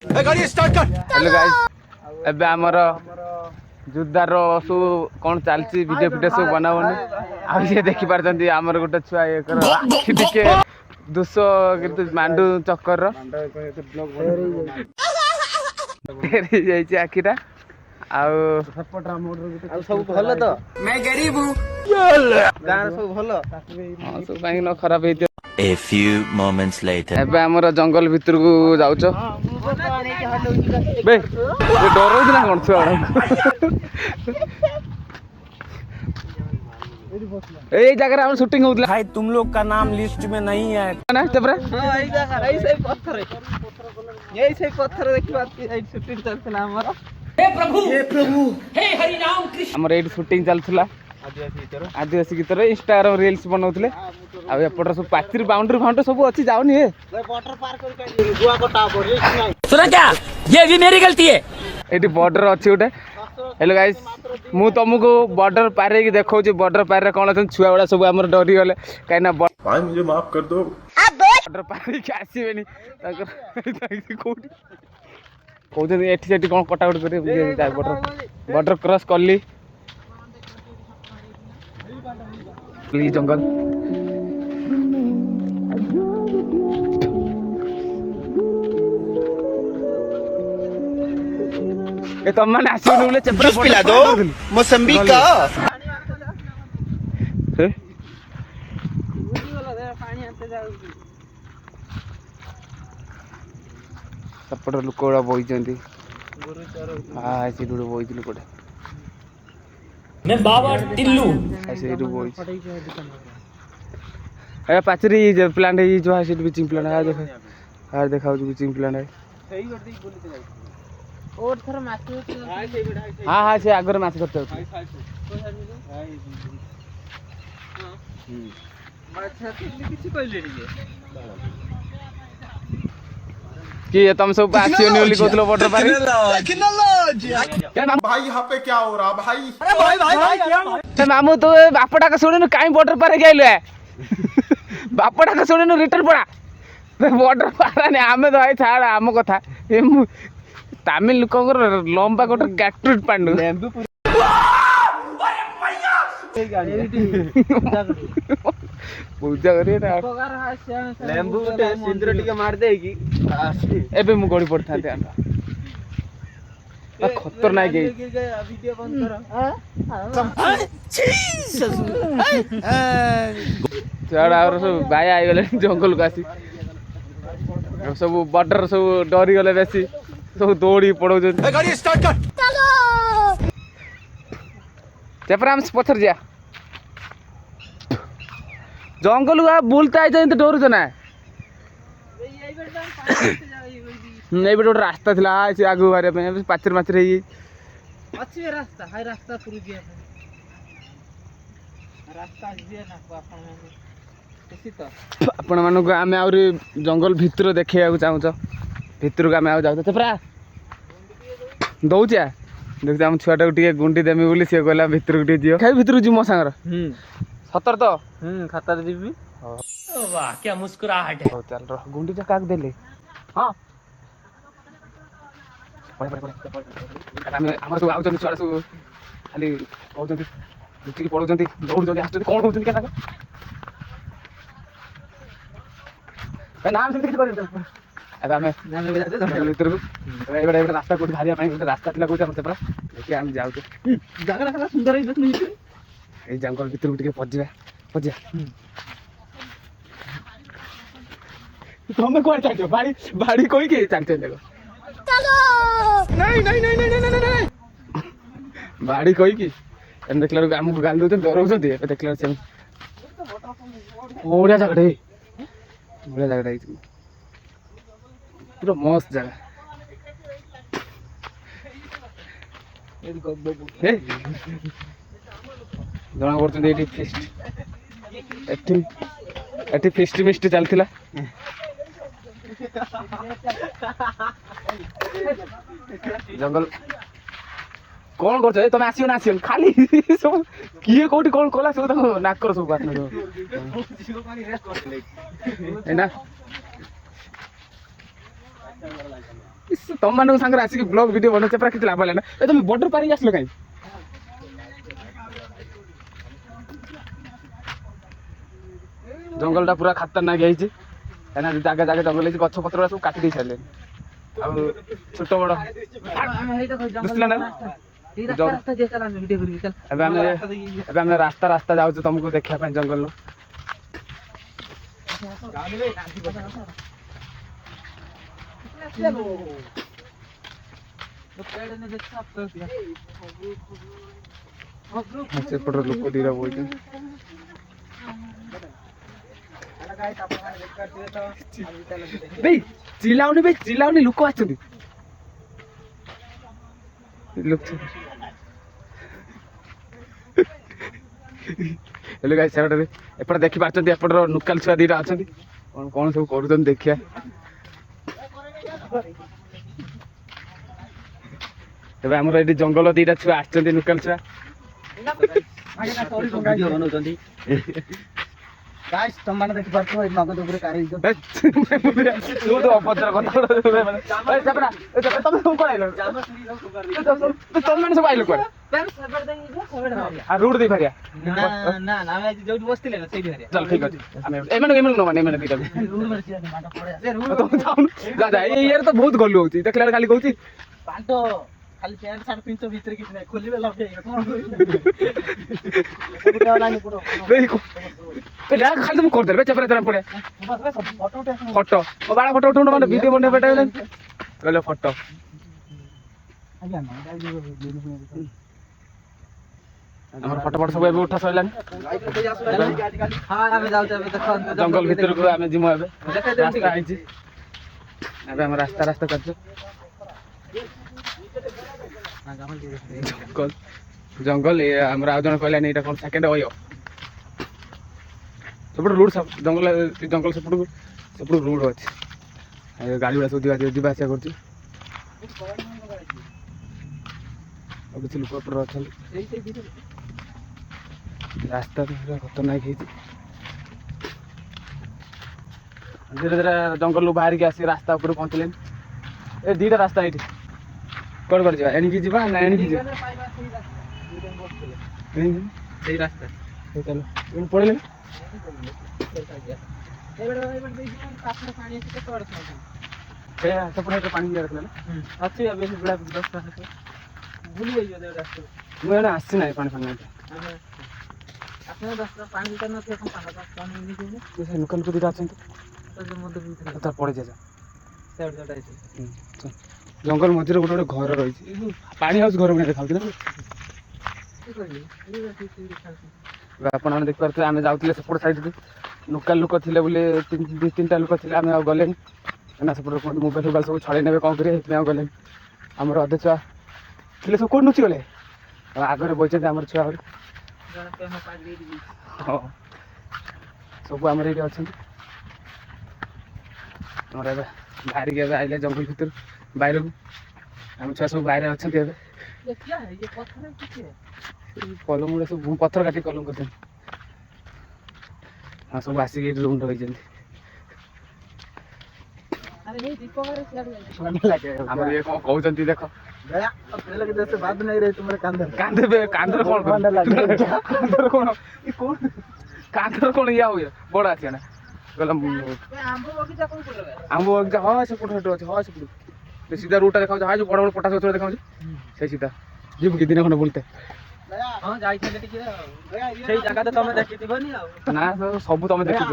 Hello guys एबे हमर जुद्धार सब कौन चलती वीडियो फिडियो सब बनावनी आ ये देखि पारछंती हमर गोटे छुआ एकर आखि टिके 200 किंतु मांडू चक्कर तेरी जाइछि आखिटा आउ सब भल तो मैं गरीब हूं गान सब भल हां सब काहे न खराब हेति A few moments later. एबे हमर जंगल भीतर को जाउछ बे ये डरो ना कोन छुआ ए जगह हम शूटिंग होतला भाई तुम लोग का नाम लिस्ट में नहीं है ना तबरे हां एई जगह एई से पत्थर एई से पत्थर देखि बात एई शूटिंग चलतला हमर हे प्रभु हे हरि राम कृष्ण हमर एडी शूटिंग चलतला आदिवासी गीतर इंस्टाग्राम रील्स बनौतले आ एपटर सब पातिर बाउंड्री फाउंड्री सब अछि जाउनी हे वाटर पार्क कर गुआ को टाप रे सुना क्या ये भी मेरी गलती है एटी बॉर्डर अछि उटे हेलो गाइस मु तुमको बॉर्डर पारे की देखौ छी बॉर्डर पारे रे कोन अछन छुआ बडा सब हमर डरी गले काई ना भाई मुझे माफ कर दो बॉर्डर पारे की आसीबेनी ताकर कोठी कोजन एठी सेठी कोन कटाउट करे बॉर्डर क्रॉस करली प्लीज जंगल ए तुम माने आसी बोले चपरा पिला दो मौसम्बी का हे पानी आते जाऊ सपड़ लोकड़ा बोइचंती हां से डुडो बोइचलु कोडे मैं बाबा टिल्लू ऐसे डुडो बोइच ए पाचरी जे प्लांट है जो है से बिचिंग प्लांट है देखो यार दिखाओ जो बिचिंग प्लांट है सही करती बोली जाऊ और थर माछ हां हां से आगर माछ करते हो माछ किछि कहले रे कि तुम सब आसियोनी बोली कहतलो बॉर्डर पारी भाई यहाँ पे क्या हो रहा भाई ते मामू तो बापटा का सुनिनु काई बॉर्डर पारे गइलो है बापटा का सुनिनु रिटर्न पड़ा बॉर्डर पारा ने आमे तो छाड़ आम कथा तमिल लोकंकर लंबा गोटे गैट्रुड पांडु पूजा करिए ना लेंबू टे सिंदूर टिके मार दे की एबे मु गड़ी पड़था थे खतरनाक है वीडियो बंद कर छाड़ और सब भाई आइ गले जंगल को आसी सब बॉर्डर सब डरी गले बेसी सब दौड़ी पड़ो गाड़ी स्टार्ट कर चपरा हम पत्थर जा जंगल को बुलता है तो डर ना नहीं बेटे गोटे रास्ता थिला से आगु बारे पे पाचर माचर है अच्छी रास्ता हाय रास्ता पुरु गया रास्ता दिए ना अपन किसी तो आपण मानक आमे आउरी जंगल भितर देखिया चाहूच भितर को आमे आउ जाउ चपरा दौचा देखते हम छुआटा को टिके गुंडी देमी बोली से कहला भितर को टिके जियो खाइ भितर जी मो सांगर सतर तो खतर दिबी वाह क्या मुस्कुराहट है हो चल रह गुंडी टा काक देले हां पड़े आमे हमर सब आउचन छुआ सब खाली आउचन टिके पड़ोचन दौड़ जल्दी आछन कोन होचन केना का नाम से किछ कर अब हमें भीतर को एबे रास्ता कोठी भारिया पानी रास्ता थिला कोठी हम चपरा देखि हम जाउ जगह कला सुंदर है देखनी ए जंगल भीतर को टिके पजिया तुम कोन चाहते हो बाड़ी कोई के चाहते देखो चलो नहीं बाड़ी कोई की एन देखला रो हमको गाल दो डरो दे देखला से ओडिया जगड़े पूरा मस्त जगह जना पड़ते ये फिस्ट एटी फिस्ट मिस्ट चलता जंगल कौन कर तुम आसियो ना आसियो खाली सब किए कोठी कौन कला सब नाकर सब बात ना ତମମାନଙ୍କ ସାଙ୍ଗରେ ଆସିକି ବ୍ଲଗ ଭିଡ଼ିଓ ବନଉଛ ପୁରା କିଛି ଲାଭ ହେଲା ନା। ଏ ତମେ ବର୍ଡର ପାରିକି ଆସିଲ କାଇଁ? ଜଙ୍ଗଲଟା ପୁରା ଖତରନାକ ହେଇଛି କାହିଁକିନା ଜାଗା ଜାଗା ଜଙ୍ଗଲ ହେଇଛି, ଗଛ ପତ୍ର ସବୁ କାଟି ଦେଇ ସାରିଲେଣି। ଆଉ ଛୋଟ ବଡ଼ ବୁଝିଲ ନା? ଏବେ ଆମେ ରାସ୍ତା ଯାଉଛୁ ତମକୁ ଦେଖିବା ପାଇଁ ଜଙ୍ଗଲ। ସେପଟର ଲୋକ ଦିଟା ବଇଛନ୍ତି। ଚିଲାଉନି ଲୋକ ଆସିଛନ୍ତି। ହେଲେ ଗାଈ ସେପଟେ ଏପଟେ ଦେଖିପାରୁଛନ୍ତି, ଏପଟର ନୁକାଲ ଛୁଆ ଦିଟା ଅଛନ୍ତି। କଣ ସବୁ କରୁଛନ୍ତି ଦେଖିବା। ଏବେ ଆମର ଏଠି ଜଙ୍ଗଲ ଦିଟା ଛୁଆ ଆସିଛନ୍ତି, ନୁକାଲ ଛୁଆ। ବନଉଛନ୍ତି ତମାନେ ଦେଖିପାରୁଥିବ ଏଇ ନଗଦ ଉପରେ କାଢି ଅଭଦ୍ର କଥା ତମେ ସବୁ କଣ ତମେ ସବୁ ଆଇଲ କୁଆଡେ? ରୁଟ୍ ଦେଇ ପାରିବା। ନା ଆମେ ଯୋଉଠି ବସିଥିଲେ ନା ସେଇଠି ହାରିଆ। ଚାଲ ଠିକ ଅଛି, ଏମାନଙ୍କୁ ନବାନି, ଏମାନେ ଦିଟା ଇଏରେ ତ ବହୁତ ଗଲୁ ହଉଛି। ଦେଖିଲା ବେଳେ ଖାଲି କହୁଛି ପାଣ୍ଟ ଖାଲି ପ୍ୟାଣ୍ଟ ସାର୍ଟ ପିନ୍ଧ ଭିତରେ କିଛି ନାହିଁ, ଖୋଲିବେ ଲଗେଇବେ କଣ ଖାଲି ମୁଁ କରିଦେଲି ଚେପରା ପଡେ ଫଟୋ ବାଳ ଫଟୋ ଉଠୁ ମାନେ ଭିଡ଼ିଓ ବନେଇ ପେଟ କହିଲେ ଫଟୋ। ଆମର ଫଟୋ ଫଟୋ ସବୁ ଏବେ ଉଠା ସରିଲାଣି। ଜଙ୍ଗଲ ଭିତରକୁ ଆମେ ଯିମୁ। ଏବେ ରାସ୍ତା ହେଇଛି, ଏବେ ଆମେ ରାସ୍ତା କରିଛୁ। ଜଙ୍ଗଲ ଆମର ଆଉ ଜଣେ କହିଲାନି ଏଇଟା କଣ ସେକେଣ୍ଡ ଅୟ ସେପଟେ ରୋଡ ଜଙ୍ଗଲ ସେପଟକୁ ରୋଡ ଅଛି। ଗାଡି ଗୁଡା ସବୁ ଯିବା ଆସିବା କରୁଛି। ଆଉ କିଛି ଲୋକ ଏପଟେ ଅଛନ୍ତି। ରାସ୍ତା ପୁରା ଖତରନାକ ହେଇଛି। ଧୀରେ ଧୀରେ ଜଙ୍ଗଲରୁ ବାହାରିକି ଆସି ରାସ୍ତା ଉପରେ ପହଞ୍ଚିଲେଣି। ଏ ଦିଟା ରାସ୍ତା ଏଇଠି କୁଆଡେ ଯିବା? ଏଣିକି ଯିବା ନା ଏଣିକି ଯିବା? ସେଇ ରାସ୍ତା ଚାଲ ପଳେଇଲେ ସେପଟେ ପାଣି ଅଛି ମୁଁ ଏଇଟା ଆସି ନାହିଁ ପାଣି ଫାଣି ଲୋକାଲ ଦିଟା ଅଛନ୍ତି ତାର ପଳେଇ ଯାଏ। ଜଙ୍ଗଲ ମଝିରେ ଗୋଟେ ଘର ରହିଛି, ପାଣି ହାଉସ୍ ଘର ଭଳିଆ ଦେଖାଉଛି ନା। ଆପଣମାନେ ଦେଖିପାରୁଥିବେ ଆମେ ଯାଉଥିଲେ ସେପଟ ସାଇଡ୍ ଲୋକାଲ ଲୋକ ଥିଲେ ବୋଲି ଦୁଇ ତିନିଟା ଲୋକ ଥିଲେ, ଆମେ ଆଉ ଗଲେନି କାହିଁକିନା ସେପଟେ ମୋବାଇଲ ଫୋବାଇଲ ସବୁ ଛଡ଼େଇ ନେବେ କଣ କରିବେ, ସେଥିପାଇଁ ଆଉ ଗଲେନି। ଆମର ଅଧେ ଛୁଆ ଥିଲେ ସବୁ କୋଉଠି ଲୁଚି ଗଲେ, ଆଉ ଆଗରେ ବଇଛନ୍ତି ଆମର ଛୁଆ ଆହୁରି। ହଁ ସବୁ ଆମର ଏଇଠି ଅଛନ୍ତି। ଆମର ଏବେ ବାହାରିକି ଏବେ ଆଇଲେ ଜଙ୍ଗଲ ଭିତରୁ ବାହାରକୁ, ଆମ ଛୁଆ ସବୁ ବାହାରେ ଅଛନ୍ତି। ଏବେ କଲମ ଗୁଡ଼ା ସବୁ ପଥର କାଟି କଲମ କରିଛନ୍ତି। ହଁ ସବୁ ଆସିକି ଏଇଠି ରୁମ୍ ରହିଛନ୍ତି। ଆମର ଇଏ କଣ କହୁଛନ୍ତି ଦେଖ, କାନ୍ଧର କଣ ଇଏ ହୁଏ ବଡ ଆସିଆ ନା କହିଲା ଆମ୍ବ ବଗିଚା। ହଁ ସେପଟ ଅଛି, ହଁ ସେପଟ ସିଧା ରୁଟ୍ଟା ଦେଖାଉଛି। ହଁ ଯୋଉ ବଡ ବଡ ପଟାସ ଗଛ ଦେଖାଉଛି ସେଇ ସିଧା ଯିବୁ କି ଦିନ ଖଣ୍ଡେ ବୁଲତେ? ସେଇ ଜାଗା ତ ତମେ ଦେଖିଥିବନି ଆଉ। ନା ସବୁ ତମେ ଦେଖିଛ।